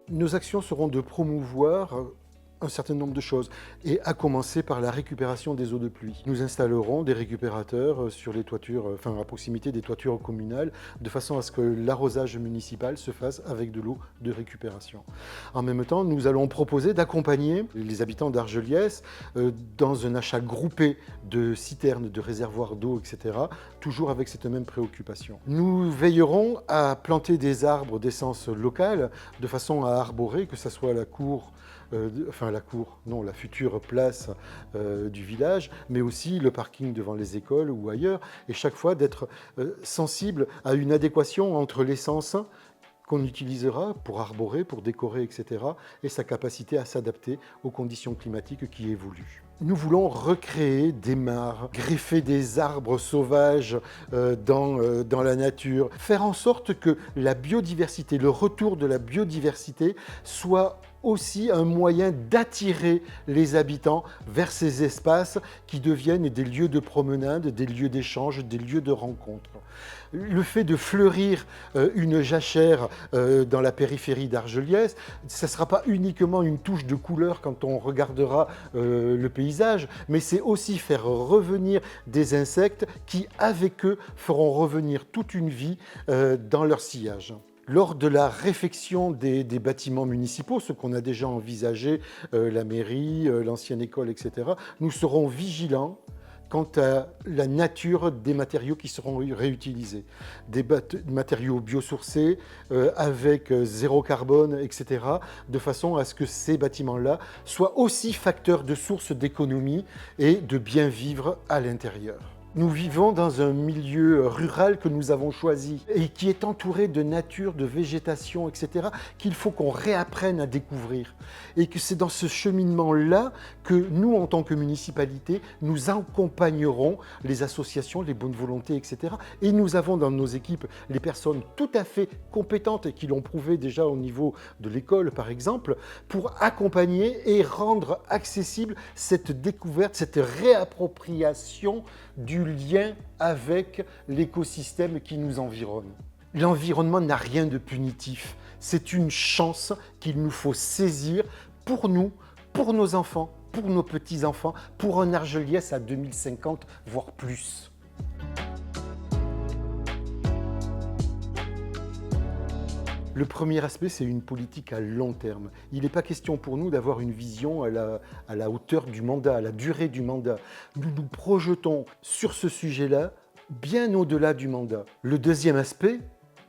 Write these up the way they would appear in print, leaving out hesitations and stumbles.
Nos actions seront de promouvoir un certain nombre de choses, et à commencer par la récupération des eaux de pluie. Nous installerons des récupérateurs sur les toitures, à proximité des toitures communales, de façon à ce que l'arrosage municipal se fasse avec de l'eau de récupération. En même temps, nous allons proposer d'accompagner les habitants d'Argelliès dans un achat groupé de citernes, de réservoirs d'eau, etc., toujours avec cette même préoccupation. Nous veillerons à planter des arbres d'essence locale, de façon à arborer, que ce soit la cour, la future place du village, mais aussi le parking devant les écoles ou ailleurs, et chaque fois d'être sensible à une adéquation entre l'essence qu'on utilisera pour arborer, pour décorer, etc., et sa capacité à s'adapter aux conditions climatiques qui évoluent. Nous voulons recréer des mares, greffer des arbres sauvages dans la nature, faire en sorte que la biodiversité, le retour de la biodiversité soit aussi un moyen d'attirer les habitants vers ces espaces qui deviennent des lieux de promenade, des lieux d'échange, des lieux de rencontre. Le fait de fleurir une jachère dans la périphérie d'Argelliès, ça ne sera pas uniquement une touche de couleur quand on regardera le paysage, mais c'est aussi faire revenir des insectes qui, avec eux, feront revenir toute une vie dans leur sillage. Lors de la réfection des bâtiments municipaux, ce qu'on a déjà envisagé, la mairie, l'ancienne école, etc., nous serons vigilants quant à la nature des matériaux qui seront réutilisés. Des matériaux biosourcés, avec zéro carbone, etc., de façon à ce que ces bâtiments-là soient aussi facteurs de sources d'économie et de bien vivre à l'intérieur. Nous vivons dans un milieu rural que nous avons choisi et qui est entouré de nature, de végétation, etc., qu'il faut qu'on réapprenne à découvrir. Et que c'est dans ce cheminement-là que nous, en tant que municipalité, nous accompagnerons les associations, les bonnes volontés, etc. Et nous avons dans nos équipes les personnes tout à fait compétentes et qui l'ont prouvé déjà au niveau de l'école, par exemple, pour accompagner et rendre accessible cette découverte, cette réappropriation du lien avec l'écosystème qui nous environne. L'environnement n'a rien de punitif, c'est une chance qu'il nous faut saisir pour nous, pour nos enfants, pour nos petits-enfants, pour un Argelliès à 2050, voire plus. Le premier aspect, c'est une politique à long terme. Il n'est pas question pour nous d'avoir une vision à la hauteur du mandat, à la durée du mandat. Nous nous projetons sur ce sujet-là bien au-delà du mandat. Le deuxième aspect,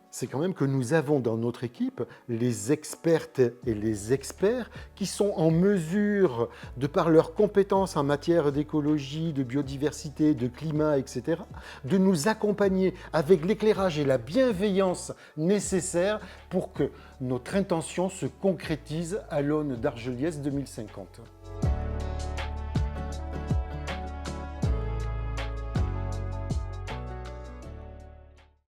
c'est quand même que nous avons dans notre équipe les expertes et les experts qui sont en mesure, de par leurs compétences en matière d'écologie, de biodiversité, de climat, etc., de nous accompagner avec l'éclairage et la bienveillance nécessaires pour que notre intention se concrétise à l'aune d'Argelliès 2050.